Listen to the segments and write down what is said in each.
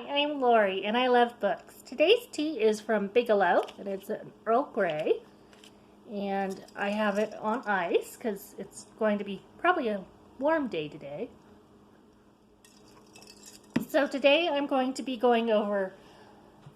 I'm Lori, and I love books. Today's tea is from Bigelow, and it's an Earl Grey, and I have it on ice because it's going to be probably a warm day today. So today I'm going to be going over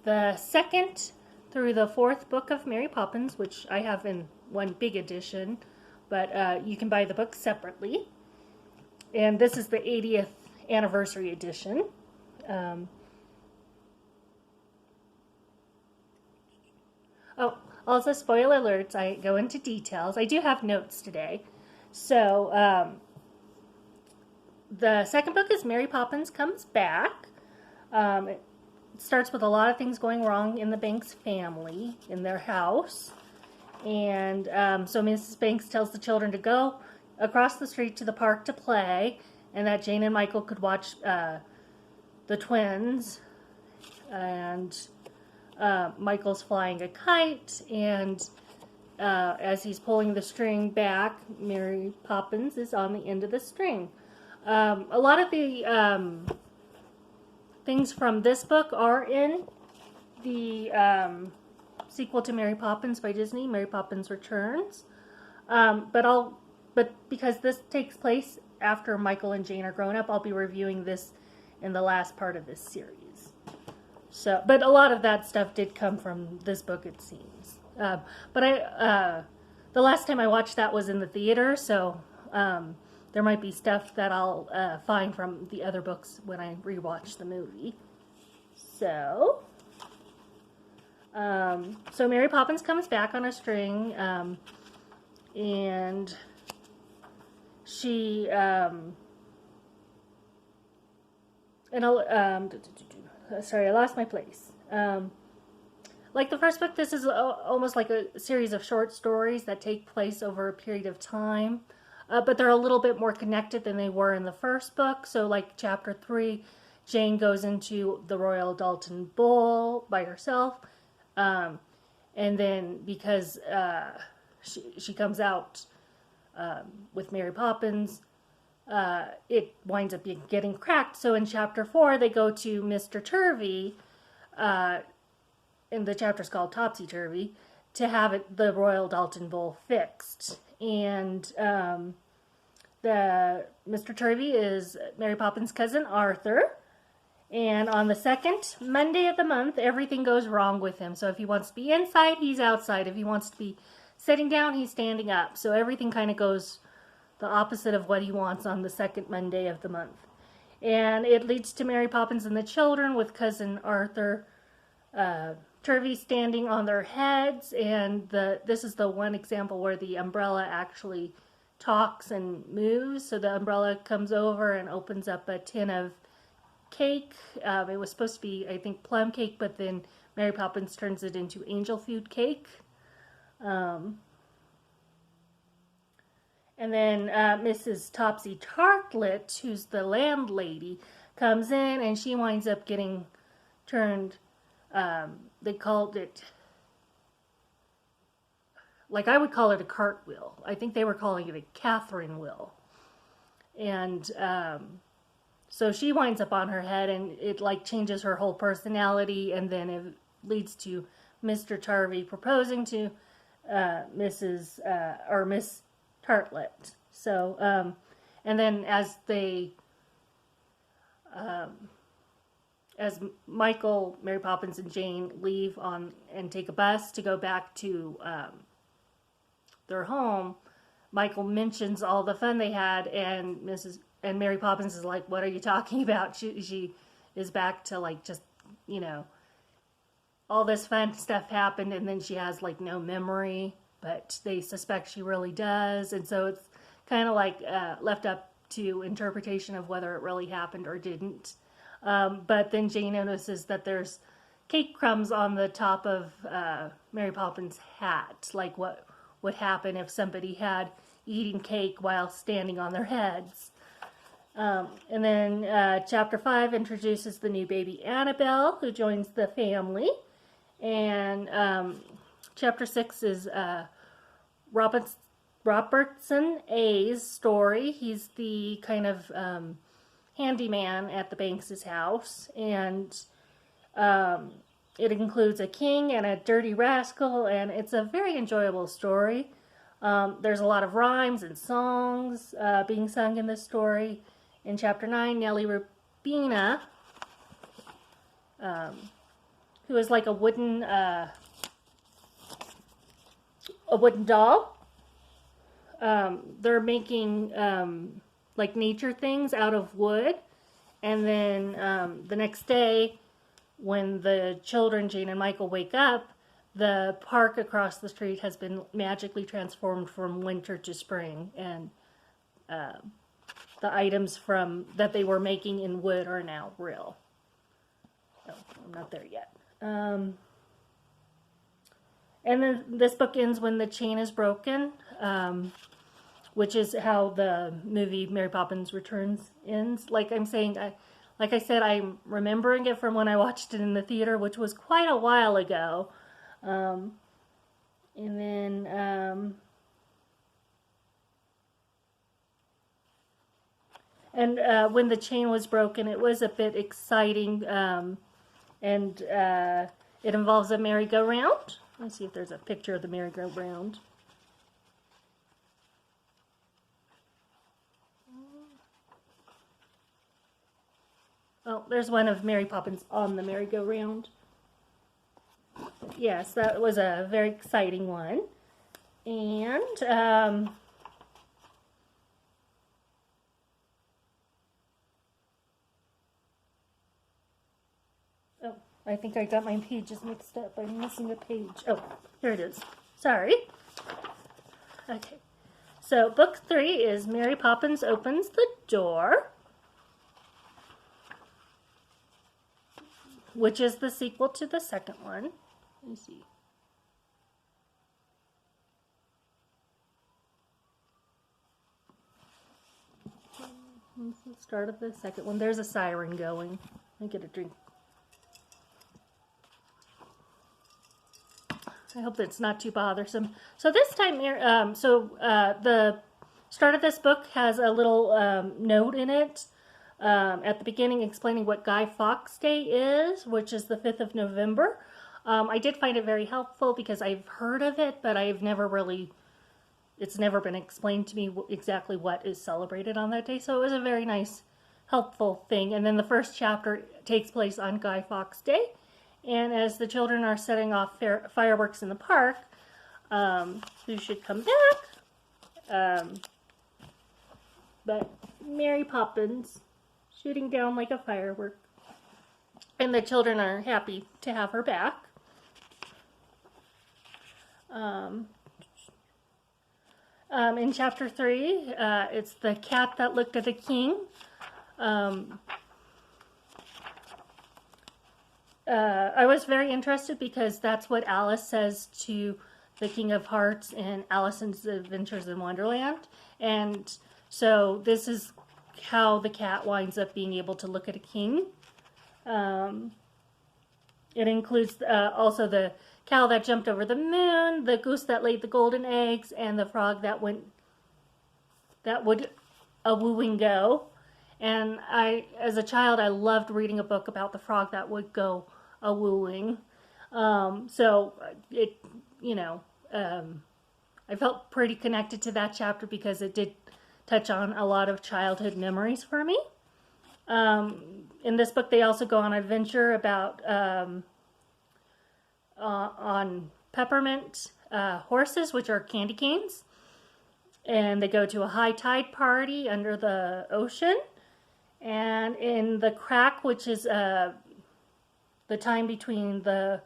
the second through the fourth book of Mary Poppins, which I have in one big edition, but you can buy the books separately. And this is the 80th anniversary edition. Also, spoiler alerts, I go into details. I do have notes today. So, the second book is Mary Poppins Comes Back. It starts with a lot of things going wrong in the Banks family, in their house. And so Mrs. Banks tells the children to go across the street to the park to play, and that Jane and Michael could watch the twins. And Michael's flying a kite, and as he's pulling the string back, Mary Poppins is on the end of the string. A lot of the things from this book are in the sequel to Mary Poppins by Disney, Mary Poppins Returns. But because this takes place after Michael and Jane are grown up, I'll be reviewing this in the last part of this series. So, but a lot of that stuff did come from this book, it seems. The last time I watched that was in the theater, so there might be stuff that I'll find from the other books when I rewatch the movie. So Mary Poppins comes back on a string, and she sorry, I lost my place. Like the first book, this is almost like a series of short stories that take place over a period of time. But they're a little bit more connected than they were in the first book. So like chapter 3, Jane goes into the Royal Dalton Bull by herself. And then because she comes out with Mary Poppins, it winds up getting cracked. So in chapter 4, they go to Mr. Turvey, and the chapter's called Topsy Turvy, to have the Royal Dalton Bull fixed. And the Mr. Turvey is Mary Poppins' cousin Arthur. And on the second Monday of the month, everything goes wrong with him. So if he wants to be inside, he's outside. If he wants to be sitting down, he's standing up. So everything kind of goes the opposite of what he wants on the second Monday of the month. And it leads to Mary Poppins and the children with cousin Arthur Turvey standing on their heads. And this is the one example where the umbrella actually talks and moves. So the umbrella comes over and opens up a tin of cake. It was supposed to be, I think, plum cake, but then Mary Poppins turns it into angel food cake. And then Mrs. Topsy Tartlet, who's the landlady, comes in and she winds up getting turned, they called it, like I would call it a cartwheel. I think they were calling it a Catherine wheel. And so she winds up on her head, and it like changes her whole personality, and then it leads to Mr. Turvey proposing to Miss Tartlet. So, and then as Michael, Mary Poppins, and Jane leave and take a bus to go back to their home, Michael mentions all the fun they had, and Mary Poppins is like, "What are you talking about?" She is back to like just, all this fun stuff happened, and then she has like no memory, but they suspect she really does, and so it's kind of like left up to interpretation of whether it really happened or didn't. But then Jane notices that there's cake crumbs on the top of Mary Poppins' hat, like what would happen if somebody had eating cake while standing on their heads. And then chapter 5 introduces the new baby Annabelle, who joins the family. And chapter 6 is Robertson A's story. He's the kind of handyman at the Banks' house. And It includes a king and a dirty rascal, and it's a very enjoyable story. There's a lot of rhymes and songs being sung in this story. In chapter 9, Nellie Rubina, who is like a wooden doll. They're making like nature things out of wood, and then the next day, when the children, Jane and Michael, wake up, the park across the street has been magically transformed from winter to spring, and the items that they were making in wood are now real. Oh, I'm not there yet. And then this book ends when the chain is broken, which is how the movie Mary Poppins Returns ends. Like I said, I'm remembering it from when I watched it in the theater, which was quite a while ago. And then, when the chain was broken, it was a bit exciting, and it involves a merry-go-round. Let's see if there's a picture of the merry-go-round. Oh, there's one of Mary Poppins on the merry-go-round. Yes, that was a very exciting one. And oh, I think I got my pages mixed up. I'm missing a page. Oh, here it is. Sorry. Okay. So book 3 is Mary Poppins Opens the Door, which is the sequel to the second one. Let me see. This is the start of the second one. There's a siren going. Let me get a drink. I hope that's not too bothersome. So this time, the start of this book has a little note in it at the beginning explaining what Guy Fawkes Day is, which is the 5th of November. I did find it very helpful because I've heard of it, but it's never been explained to me exactly what is celebrated on that day. So it was a very nice, helpful thing. And then the first chapter takes place on Guy Fawkes Day. And as the children are setting off fireworks in the park, who should come back? But Mary Poppins shooting down like a firework. And the children are happy to have her back. In chapter 3, it's the cat that looked at a king. I was very interested because that's what Alice says to the King of Hearts in Alice's Adventures in Wonderland. And so this is how the cat winds up being able to look at a king. It includes also the cow that jumped over the moon, the goose that laid the golden eggs, and the frog that would a-wooing go. And as a child, I loved reading a book about the frog that would go a-wooing. So it, I felt pretty connected to that chapter because it did touch on a lot of childhood memories for me. In this book, they also go on an adventure about on peppermint horses, which are candy canes. And they go to a high tide party under the ocean. And in the crack, which is the time between the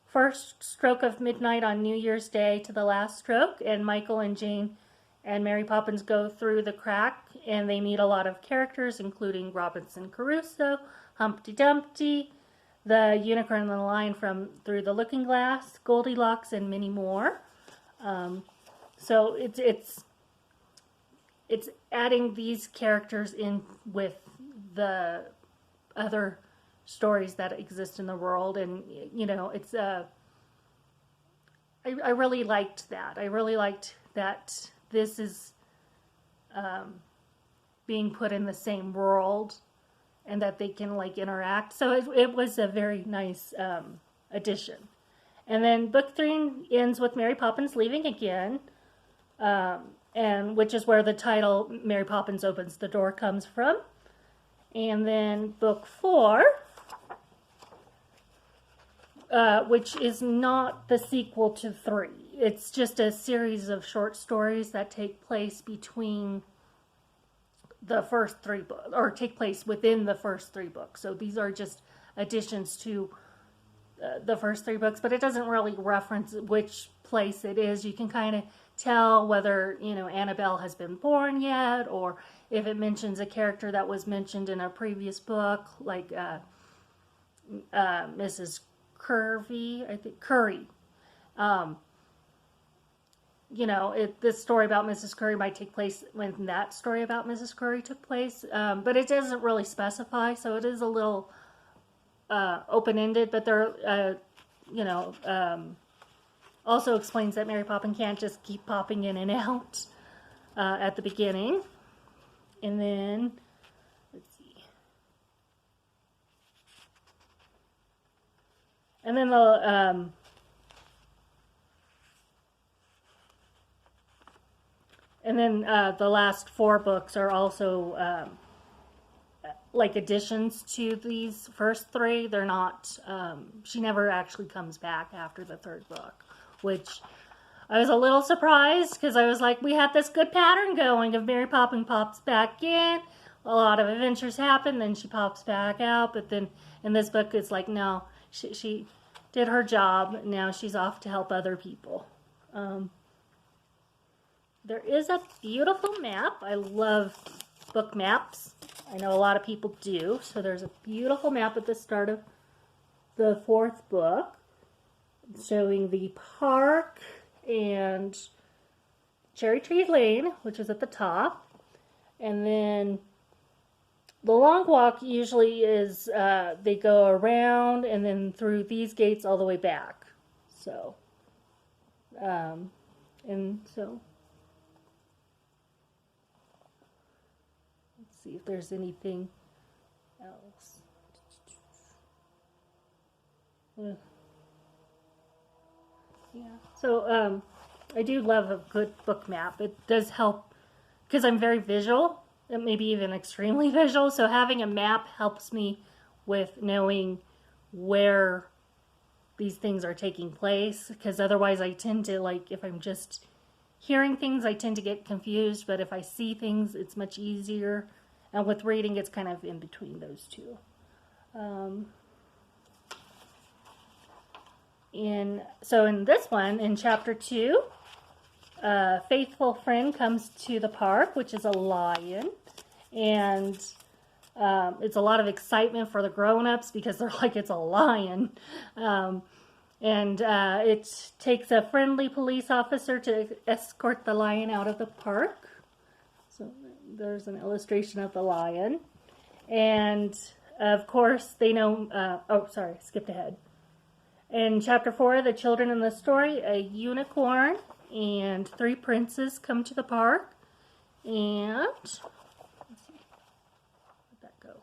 first stroke of midnight on New Year's Day to the last stroke, and Michael and Jane and Mary Poppins go through the crack, and they meet a lot of characters, including Robinson Crusoe, Humpty Dumpty, the Unicorn and the Lion from Through the Looking Glass, Goldilocks, and many more. So it's adding these characters in with the other stories that exist in the world, and it's I really liked that. I really liked that this is being put in the same world and that they can like interact. So it was a very nice addition. And then book 3 ends with Mary Poppins leaving again, and which is where the title Mary Poppins Opens the Door comes from. And then book 4, which is not the sequel to 3. It's just a series of short stories that take place between the first 3 books, or take place within the first 3 books. So these are just additions to the first 3 books, but it doesn't really reference which place it is. You can kind of tell whether, you know, Annabelle has been born yet, or if it mentions a character that was mentioned in a previous book, like Mrs. Curry. You know, this story about Mrs. Curry might take place when that story about Mrs. Curry took place, but it doesn't really specify, so it is a little open-ended, but there, you know, also explains that Mary Poppins can't just keep popping in and out at the beginning. And then, let's see. And then the last 4 books are also like additions to these first 3. They're not, she never actually comes back after the 3rd book, which I was a little surprised, because I was like, we had this good pattern going of Mary Poppins pops back in, a lot of adventures happen, then she pops back out, but then in this book it's like, no, she did her job, now she's off to help other people. There is a beautiful map. I love book maps. I know a lot of people do. So there's a beautiful map at the start of the 4th book showing the park and Cherry Tree Lane, which is at the top. And then the long walk usually is they go around and then through these gates all the way back. So, and so let's see if there's anything else. Yeah. So I do love a good book map. It does help because I'm very visual, and maybe even extremely visual. So having a map helps me with knowing where these things are taking place, because otherwise I tend to, like, if I'm just hearing things, I tend to get confused, but if I see things, it's much easier. And with reading, it's kind of in between those two. So in this one, in chapter 2, a faithful friend comes to the park, which is a lion, and it's a lot of excitement for the grown-ups because they're like, it's a lion. It takes a friendly police officer to escort the lion out of the park. So there's an illustration of the lion. And of course, they know, oh, sorry, skipped ahead. In chapter 4, the children in the story, a unicorn and 3 princes come to the park. And, let's see, where'd that go?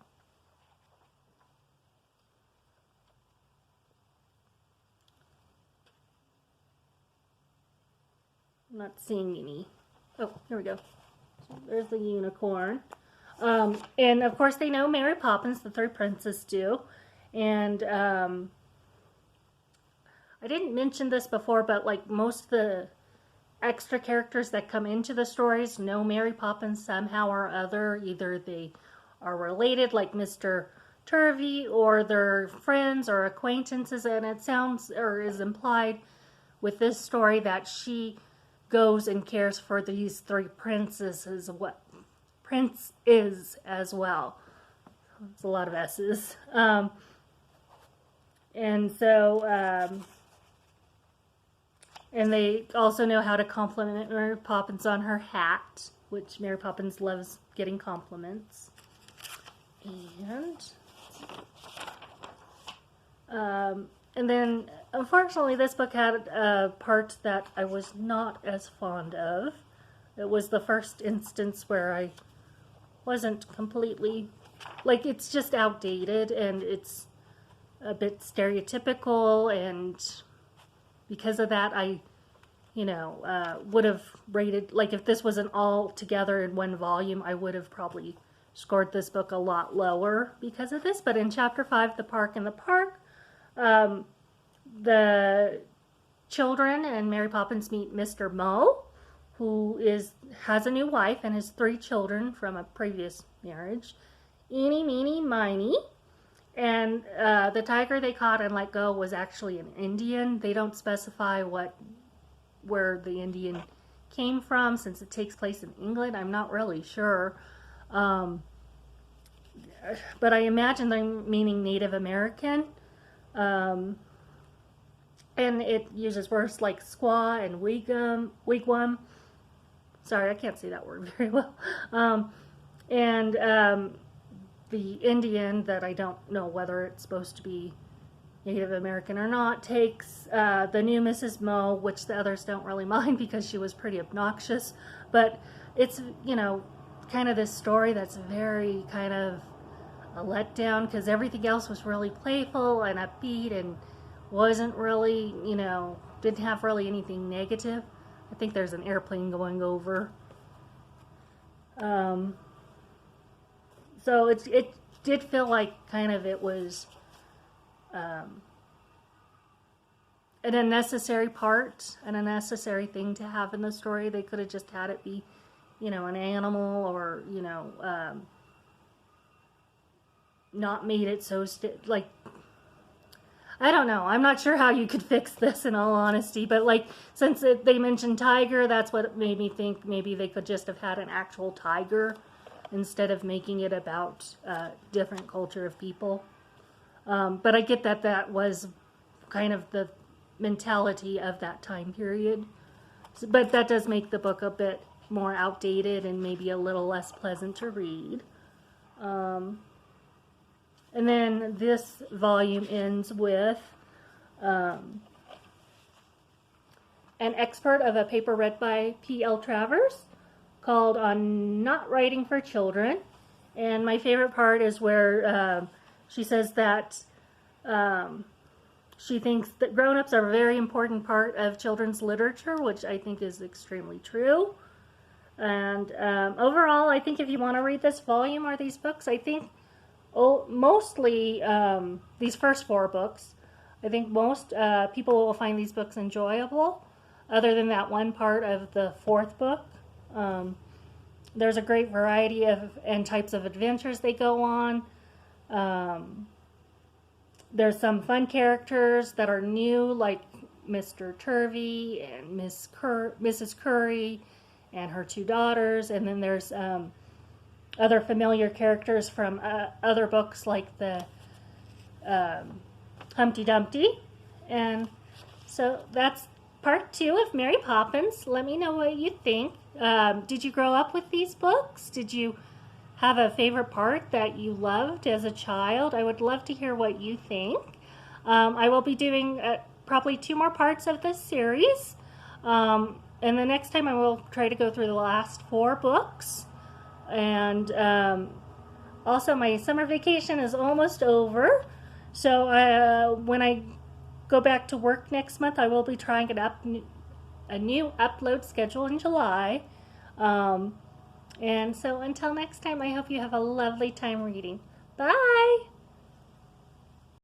I'm not seeing any. Oh, here we go. So there's the unicorn. And of course they know Mary Poppins, the 3 princes do. And I didn't mention this before, but like most of the extra characters that come into the stories know Mary Poppins somehow or other. Either they are related, like Mr. Turvey, or they're friends or acquaintances, and it sounds or is implied with this story that she goes and cares for these 3 princesses. What Prince is as well. It's a lot of S's. And they also know how to compliment Mary Poppins on her hat, which Mary Poppins loves getting compliments. And then, unfortunately, this book had a part that I was not as fond of. It was the first instance where I wasn't completely like, it's just outdated, and it's a bit stereotypical, and because of that, I, would have rated, like, if this wasn't all together in one volume, I would have probably scored this book a lot lower because of this. But in Chapter 5, The Park in the Park, the children and Mary Poppins meet Mr. Mo, who has a new wife and has 3 children from a previous marriage. Eeny, meeny, miny. And the tiger they caught and let go was actually an Indian. They don't specify where the Indian came from, since it takes place in England. I'm not really sure. But I imagine they're meaning Native American. And it uses words like squaw and wigwam. Sorry, I can't say that word very well. The Indian, that I don't know whether it's supposed to be Native American or not, takes the new Mrs. Mo, which the others don't really mind because she was pretty obnoxious. But it's, kind of this story that's very kind of a letdown, because everything else was really playful and upbeat and wasn't really, didn't have really anything negative. I think there's an airplane going over. So it did feel like kind of it was an unnecessary part, an unnecessary thing to have in the story. They could have just had it be, an animal, or, not made it so, like, I don't know. I'm not sure how you could fix this, in all honesty. But, like, since they mentioned tiger, that's what made me think maybe they could just have had an actual tiger instead of making it about a different culture of people. But I get that was kind of the mentality of that time period. But that does make the book a bit more outdated and maybe a little less pleasant to read. And then this volume ends with an expert of a paper read by P.L. Travers called On Not Writing for Children. And my favorite part is where she says that she thinks that grown-ups are a very important part of children's literature, which I think is extremely true. And overall, I think if you want to read this volume or these books, I think mostly these first 4 books, I think most people will find these books enjoyable, other than that one part of the 4th book. There's a great variety and types of adventures they go on. There's some fun characters that are new, like Mr. Turvey and Mrs. Curry and her 2 daughters. And then there's other familiar characters from other books, like the Humpty Dumpty. And so that's part 2 of Mary Poppins. Let me know what you think. Did you grow up with these books? Did you have a favorite part that you loved as a child? I would love to hear what you think. I will be doing probably 2 more parts of this series. And the next time I will try to go through the last 4 books. And also my summer vacation is almost over. So when I go back to work next month, I will be trying a new upload schedule in July. And so until next time, I hope you have a lovely time reading. Bye!